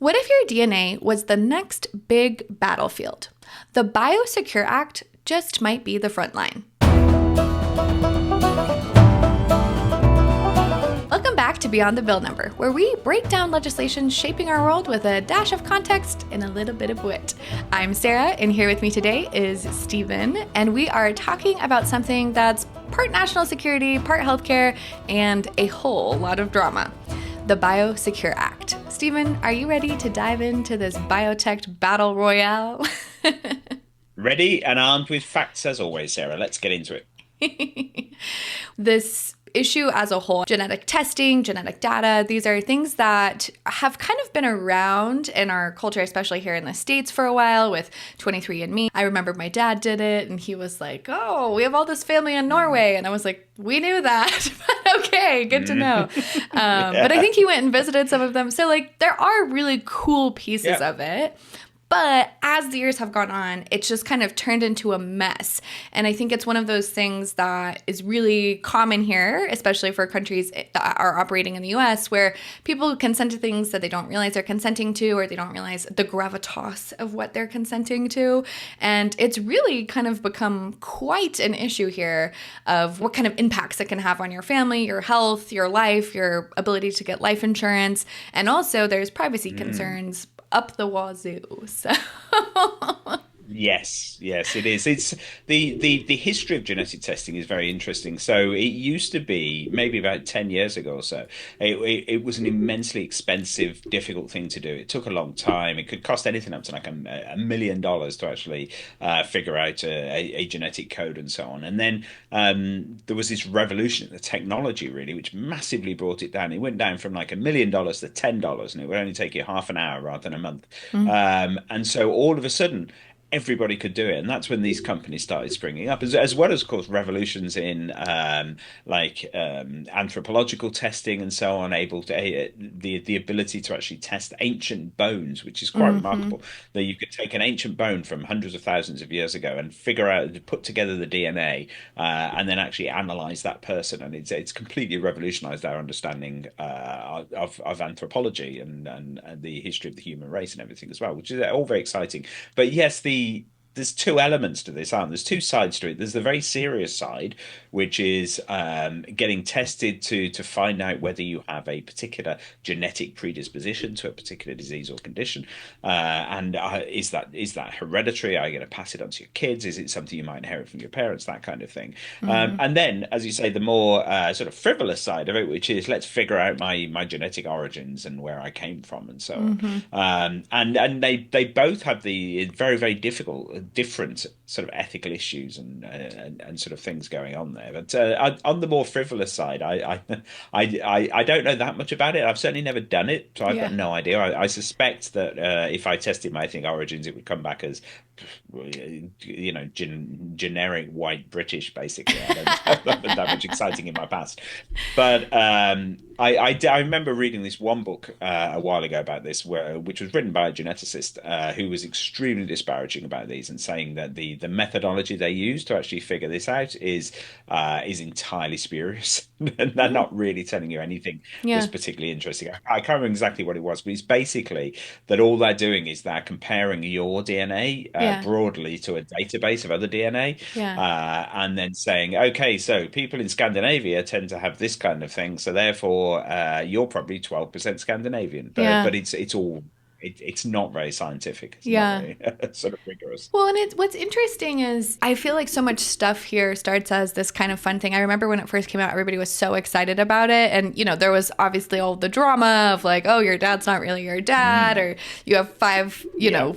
What if your DNA was the next big battlefield? The BIOSECURE Act just might be the front line. Welcome back to Beyond the Bill Number, where we break down legislation shaping our world with a dash of context and a little bit of wit. I'm Sarah, and here with me today is Stephen, and we are talking about something that's part national security, part healthcare, and a whole lot of drama. The BIOSECURE Act. Stephen, are you ready to dive into this biotech battle royale? Ready and armed with facts as always, Sarah. Let's get into it. This issue as a whole, genetic testing, genetic data, these are things that have kind of been around in our culture, especially here in the States for a while with 23andMe. I remember my dad did it and he was like, oh, we have all this family in Norway. And I was like, we knew that, but okay, good to know. But I think he went and visited some of them. So like there are really cool pieces of it. But as the years have gone on, it's just kind of turned into a mess. And I think it's one of those things that is really common here, especially for countries that are operating in the U.S., where people consent to things that they don't realize they're consenting to, or they don't realize the gravitas of what they're consenting to. And it's really kind of become quite an issue here of what kind of impacts it can have on your family, your health, your life, your ability to get life insurance. And also there's privacy concerns up the wazoo. So Yes, it is. It's the history of genetic testing is very interesting. So it used to be maybe about 10 years ago or so. It was an immensely expensive, difficult thing to do. It took a long time. It could cost anything up to like $1 million to actually figure out a genetic code and so on. And then there was this revolution in the technology, really, which massively brought it down. It went down from like $1 million to $10, and it would only take you half an hour rather than a month. And so all of a sudden, everybody could do it, and that's when these companies started springing up, as well as, of course, revolutions in anthropological testing and so on, able to the ability to actually test ancient bones, which is quite remarkable. That you could take an ancient bone from hundreds of thousands of years ago and figure out, put together the DNA, and then actually analyze that person, and it's completely revolutionized our understanding of anthropology and the history of the human race and everything as well, which is all very exciting. But yes, there's two elements to this, aren't there? There's two sides to it. There's the very serious side, which is getting tested to find out whether you have a particular genetic predisposition to a particular disease or condition, and is that hereditary? Are you going to pass it on to your kids? Is it something you might inherit from your parents? That kind of thing. And then, as you say, the more sort of frivolous side of it, which is let's figure out my genetic origins and where I came from and so on. And they both have the very, very different sort of ethical issues and sort of things going on there. But on the more frivolous side, I don't know that much about it. I've certainly never done it, so I've got no idea. I suspect that if I tested my ethnic origins, it would come back as generic white British, basically. I don't have that much exciting in my past. But I remember reading this one book a while ago about this, which was written by a geneticist who was extremely disparaging about these and saying that the methodology they use to actually figure this out is entirely spurious. And they're not really telling you anything that's particularly interesting. I can't remember exactly what it was, but it's basically that all they're doing is they're comparing your DNA broadly to a database of other DNA, and then saying, okay, so people in Scandinavia tend to have this kind of thing, so therefore you're probably 12% Scandinavian. But it's not very scientific. It's not very sort of rigorous. Well, and what's interesting is I feel like so much stuff here starts as this kind of fun thing. I remember when it first came out, everybody was so excited about it. And, there was obviously all the drama of like, oh, your dad's not really your dad, or you have five,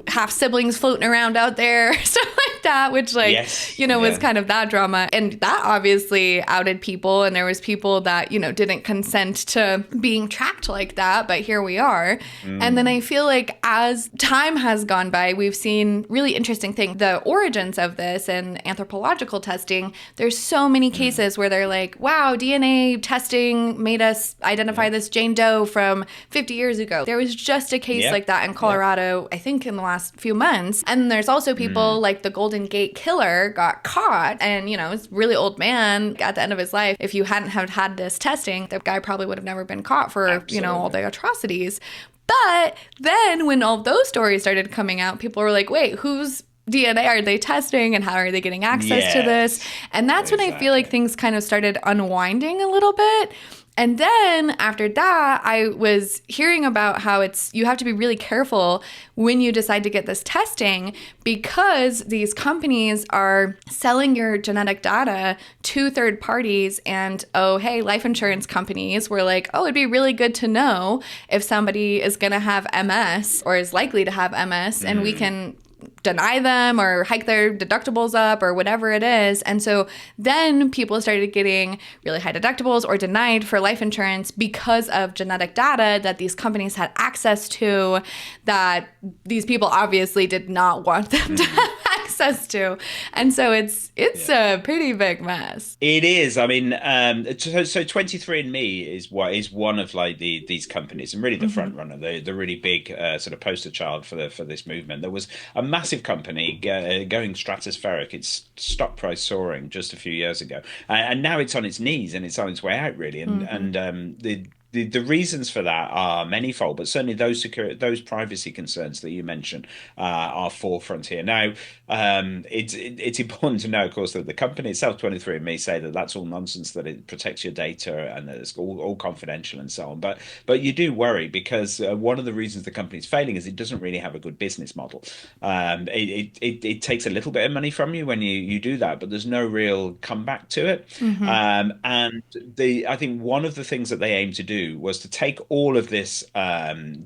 half siblings floating around out there, stuff like that, which was kind of that drama. And that obviously outed people. And there was people that, didn't consent to being tracked like that. But here we are. And then I feel like as time has gone by, we've seen really interesting things. The origins of this and anthropological testing, there's so many cases where they're like, wow, DNA testing made us identify this Jane Doe from 50 years ago. There was just a case like that in Colorado, I think in the last few months. And there's also people like the Golden Gate Killer got caught, and, it's a really old man at the end of his life. If you hadn't have had this testing, the guy probably would have never been caught for, all the atrocities. But then when all those stories started coming out, people were like, wait, whose DNA are they testing and how are they getting access to this? Yes, And that's when I feel like exactly. things kind of started unwinding a little bit. And then after that, I was hearing about how you have to be really careful when you decide to get this testing because these companies are selling your genetic data to third parties. And oh, hey, life insurance companies were like, oh, it'd be really good to know if somebody is going to have MS or is likely to have MS, and we can deny them or hike their deductibles up or whatever it is. And so then people started getting really high deductibles or denied for life insurance because of genetic data that these companies had access to that these people obviously did not want them to have access to. And so it's a pretty big mess. It is. I mean, so 23andMe is one of like these companies, and really the front runner, the really big sort of poster child for this movement. There was a massive company going stratospheric. Its stock price soaring just a few years ago, and now it's on its knees and it's on its way out really. And the reasons for that are manifold, but certainly those privacy concerns that you mentioned are forefront here. Now, it's important to know, of course, that the company itself, 23andMe, say that that's all nonsense, that it protects your data and that it's all confidential and so on. But you do worry because one of the reasons the company's failing is it doesn't really have a good business model. It takes a little bit of money from you when you do that, but there's no real comeback to it. And I think one of the things that they aim to do was to take all of this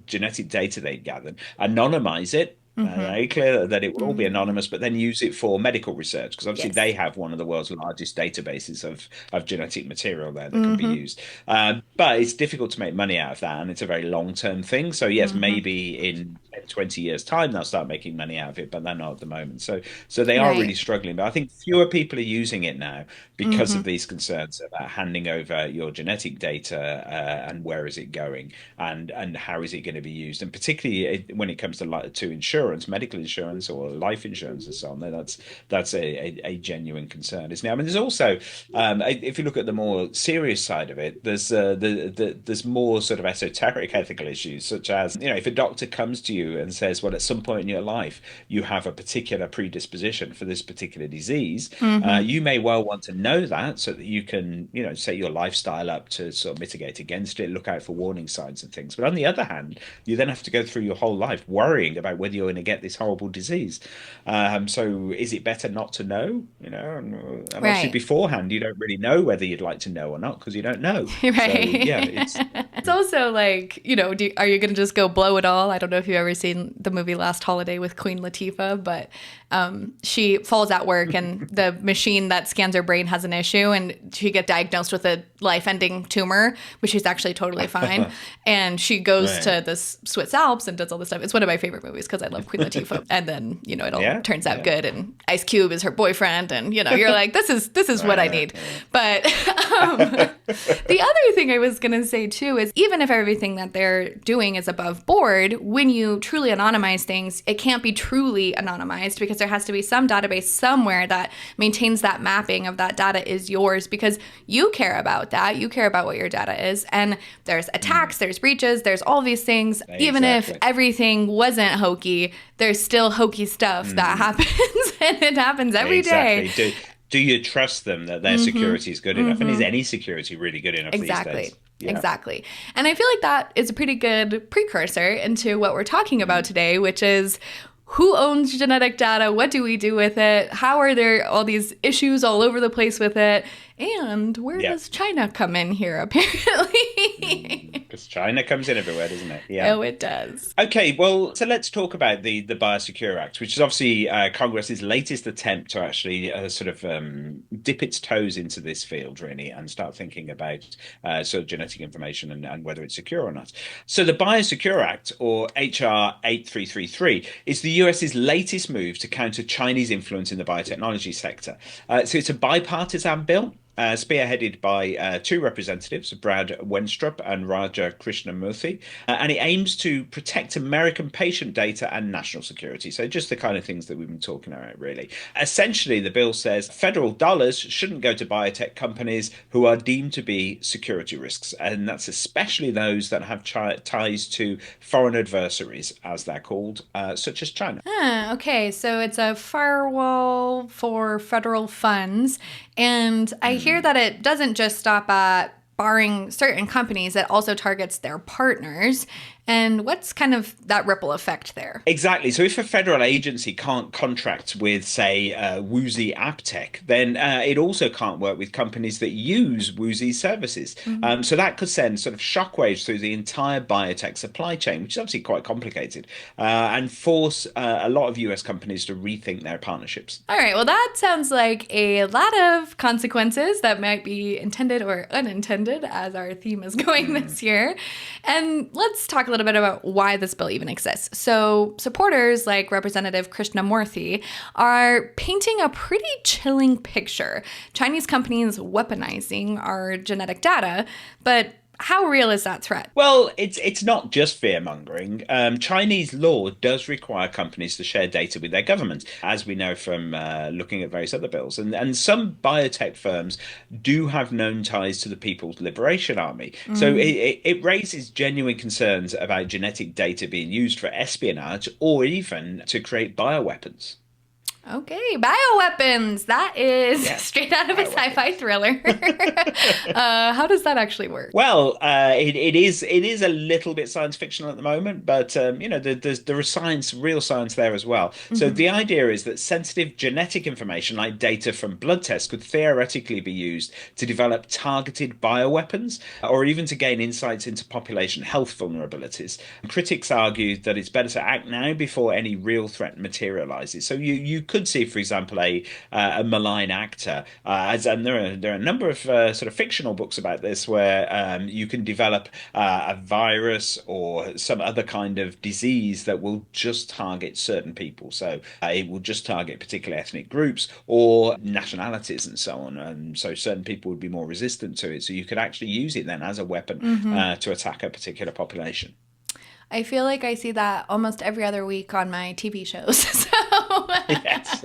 genetic data they gathered, anonymize it. Very clear that it will all be anonymous, but then use it for medical research because obviously Yes. they have one of the world's largest databases of genetic material there that can be used. But it's difficult to make money out of that, and it's a very long-term thing. So yes, maybe in 20 years' time they'll start making money out of it, but they're not at the moment. So they are really Right. struggling. But I think fewer people are using it now because of these concerns about handing over your genetic data and where is it going and how is it going to be used, and particularly when it comes to insurance, medical insurance or life insurance and so on. That's a genuine concern, isn't it? I mean, there's also if you look at the more serious side of it, there's more sort of esoteric ethical issues, such as if a doctor comes to you and says, well, at some point in your life you have a particular predisposition for this particular disease, you may well want to know that so that you can set your lifestyle up to sort of mitigate against it, look out for warning signs and things. But on the other hand, you then have to go through your whole life worrying about whether you're going to get this horrible disease. So is it better not to know? And obviously Right. beforehand you don't really know whether you'd like to know or not because you don't know. So yeah, Right. it's It's also like, are you going to just go blow it all? I don't know if you've ever seen the movie Last Holiday with Queen Latifah, but she falls at work and the machine that scans her brain has an issue and she gets diagnosed with a life-ending tumor, but she's actually totally fine. And she goes right. to the Swiss Alps and does all this stuff. It's one of my favorite movies because I love Queen Latifah. And then, it all Yeah, turns out yeah. good and Ice Cube is her boyfriend and, you're like, this is what I need. Right. But the other thing I was going to say too is even if everything that they're doing is above board, when you truly anonymize things, it can't be truly anonymized because there has to be some database somewhere that maintains that mapping of that data is yours because you care about that. You care about what your data is. And there's attacks, there's breaches, there's all these things. Even if Exactly. everything wasn't hokey, there's still hokey stuff that happens and it happens every day. Exactly. Do you trust them that their security is good enough? And is any security really good enough these Exactly. days? Yeah. Exactly. And I feel like that is a pretty good precursor into what we're talking about today, which is who owns genetic data? What do we do with it? How are there all these issues all over the place with it? And where Yeah. does China come in here, apparently? Because China comes in everywhere, doesn't it? Yeah. Oh, it does. Okay, well, so let's talk about the BIOSECURE Act, which is obviously Congress's latest attempt to actually sort of dip its toes into this field, really, and start thinking about sort of genetic information and whether it's secure or not. So the BIOSECURE Act, or HR 8333, is the US's latest move to counter Chinese influence in the biotechnology sector. So it's a bipartisan bill. spearheaded by two representatives, Brad Wenstrup and Raja Krishnamurthy, and it aims to protect American patient data and national security. So just the kind of things that we've been talking about, really. Essentially, the bill says federal dollars shouldn't go to biotech companies who are deemed to be security risks, and that's especially those that have ties to foreign adversaries, as they're called, such as China. Okay, so it's a firewall for federal funds. And I hear that it doesn't just stop at barring certain companies, it also targets their partners. And what's kind of that ripple effect there? Exactly. So if a federal agency can't contract with, say, Woozy Aptech, then it also can't work with companies that use Woozy's services. So that could send sort of shockwaves through the entire biotech supply chain, which is obviously quite complicated, and force a lot of US companies to rethink their partnerships. All right, well, that sounds like a lot of consequences that might be intended or unintended as our theme is going this year. And let's talk a little bit about why this bill even exists. So supporters like Representative Krishnamurthy are painting a pretty chilling picture. Chinese companies weaponizing our genetic data, but how real is that threat? Well, it's not just fear mongering. Chinese law does require companies to share data with their government, as we know from looking at various other bills. And some biotech firms do have known ties to the People's Liberation Army. So it raises genuine concerns about genetic data being used for espionage or even to create bioweapons. Okay, bioweapons. That is Yeah, straight out of a bioweapons. sci-fi thriller. How does that actually work? Well, it is a little bit science fictional at the moment, but there is real science there as well. So the idea is that sensitive genetic information, like data from blood tests, could theoretically be used to develop targeted bioweapons, or even to gain insights into population health vulnerabilities. Critics argue that it's better to act now before any real threat materializes. So you could see, for example, a malign actor, and there are a number of sort of fictional books about this where you can develop a virus or some other kind of disease that will just target certain people. So it will just target particular ethnic groups or nationalities and so on. And so certain people would be more resistant to it. So you could actually use it then as a weapon to attack a particular population. I feel like I see that almost every other week on my TV shows. Yes,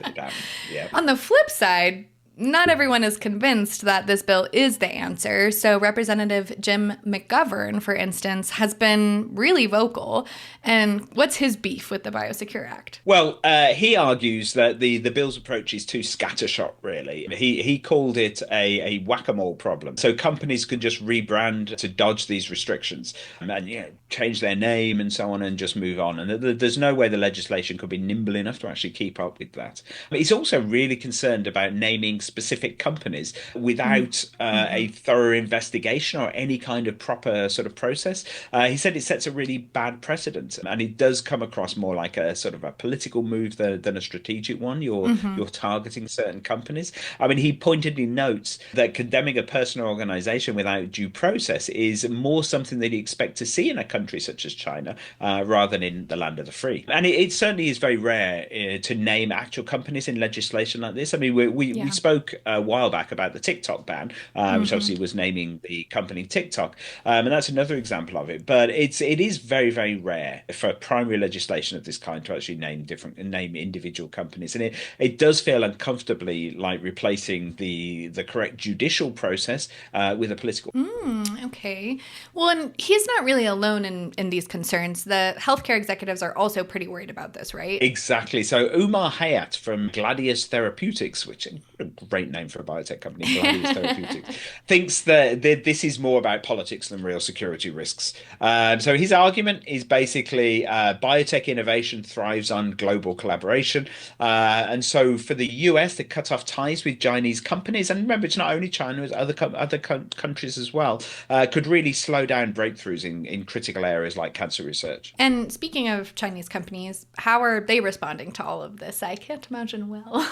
yeah. On the flip side, not everyone is convinced that this bill is the answer. So Representative Jim McGovern, for instance, has been really vocal. And what's his beef with the BIOSECURE Act? Well, he argues that the bill's approach is too scattershot, really. He called it a whack-a-mole problem. So companies could just rebrand to dodge these restrictions and change their name and so on and just move on. And there's no way the legislation could be nimble enough to actually keep up with that. But he's also really concerned about naming specific companies without a thorough investigation or any kind of proper sort of process. He said it sets a really bad precedent, and it does come across more like a sort of a political move than a strategic one. You're targeting certain companies. I mean, he pointedly notes that condemning a person or organization without due process is more something that you expect to see in a country such as China rather than in the land of the free. And it certainly is very rare to name actual companies in legislation like this. I mean, we spoke a while back about the TikTok ban, which obviously was naming the company TikTok, and that's another example of it. But it is very, very rare for primary legislation of this kind to actually name individual companies, and it does feel uncomfortably like replacing the correct judicial process with a political. Okay. Well, and he's not really alone in these concerns. The healthcare executives are also pretty worried about this, right? Exactly. So Umar Hayat from Gladius Therapeutics, which is a great name for a biotech company, Gladius Therapeutics, thinks that this is more about politics than real security risks. So his argument is basically biotech innovation thrives on global collaboration. And so for the US to cut off ties with Chinese companies, and remember, it's not only China, it's other countries as well, could really slow down breakthroughs in critical areas like cancer research. And speaking of Chinese companies, how are they responding to all of this? I can't imagine well.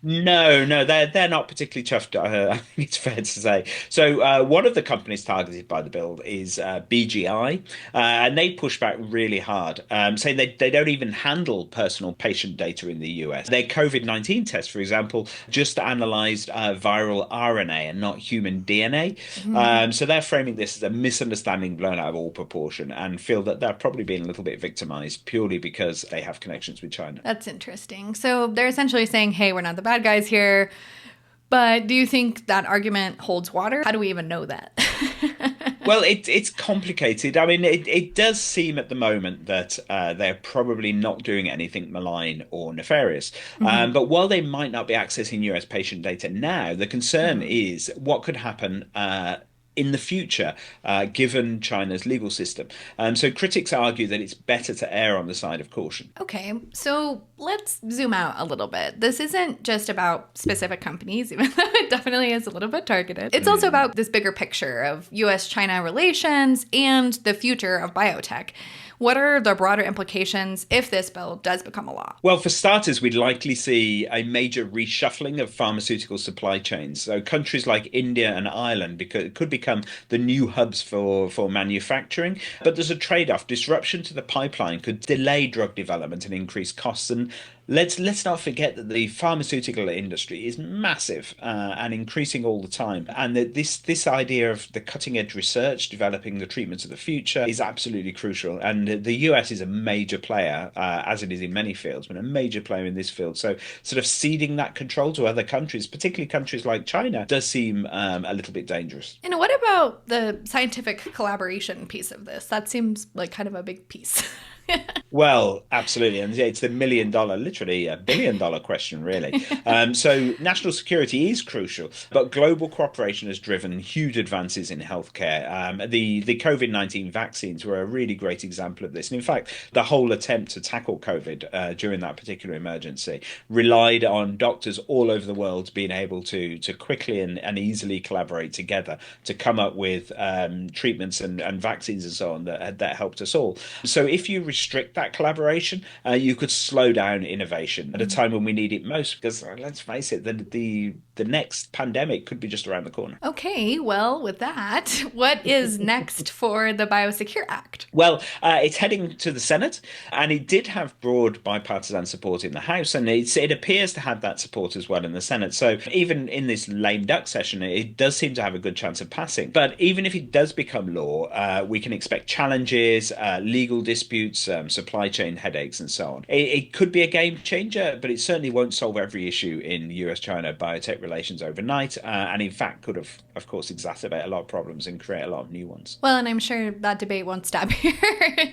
No, they're not particularly chuffed. I think it's fair to say. So one of the companies targeted by the bill is BGI, and they push back really hard, saying they don't even handle personal patient data in the US. Their COVID-19 test, for example, just analyzed viral RNA and not human DNA. So they're framing this as a misunderstanding blown out of all proportion and feel that they're probably being a little bit victimized purely because they have connections with China. That's interesting. So they're essentially saying, hey, we're not the bad guys here. But do you think that argument holds water? How do we even know that? Well, it's complicated. I mean, it does seem at the moment that they're probably not doing anything malign or nefarious. But while they might not be accessing US patient data now, the concern is what could happen in the future, given China's legal system. So critics argue that it's better to err on the side of caution. Okay, so let's zoom out a little bit. This isn't just about specific companies, even though it definitely is a little bit targeted. It's also about this bigger picture of U.S. China relations and the future of biotech. What are the broader implications if this bill does become a law? Well, for starters, we'd likely see a major reshuffling of pharmaceutical supply chains. So countries like India and Ireland could become the new hubs for manufacturing. But there's a trade-off. Disruption to the pipeline could delay drug development and increase costs. And let's not forget that the pharmaceutical industry is massive and increasing all the time. And that this idea of the cutting edge research, developing the treatments of the future is absolutely crucial. And the US is a major player, as it is in many fields, but a major player in this field. So sort of ceding that control to other countries, particularly countries like China, does seem a little bit dangerous. And what about the scientific collaboration piece of this? That seems like kind of a big piece. Well, absolutely. And it's the $1 million, literally $1 billion question, really. So national security is crucial, but global cooperation has driven huge advances in healthcare. The COVID-19 vaccines were a really great example of this. And in fact, the whole attempt to tackle COVID during that particular emergency relied on doctors all over the world being able to quickly and easily collaborate together to come up with treatments and vaccines and so on that helped us all. So if you restrict that collaboration, you could slow down innovation at a time when we need it most, because let's face it, the next pandemic could be just around the corner. Okay, well, with that, what is next for the BIOSECURE Act? Well, it's heading to the Senate, and it did have broad bipartisan support in the House, and it appears to have that support as well in the Senate. So even in this lame duck session, it does seem to have a good chance of passing. But even if it does become law, we can expect challenges, legal disputes, supply chain headaches, and so on. It could be a game changer, but it certainly won't solve every issue in US China biotech relations overnight, and in fact could have, of course, exacerbate a lot of problems and create a lot of new ones. Well, and I'm sure that debate won't stop here.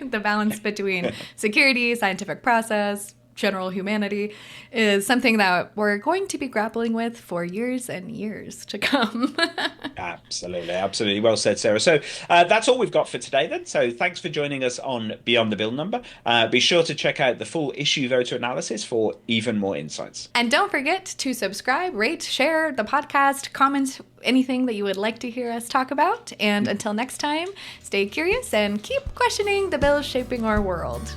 The balance between security, scientific process, general humanity is something that we're going to be grappling with for years and years to come. Absolutely. Well said, Sarah. So that's all we've got for today then. So thanks for joining us on Beyond the Bill Number. Be sure to check out the full issue voter analysis for even more insights. And don't forget to subscribe, rate, share the podcast, comment anything that you would like to hear us talk about. And until next time, stay curious and keep questioning the bills shaping our world.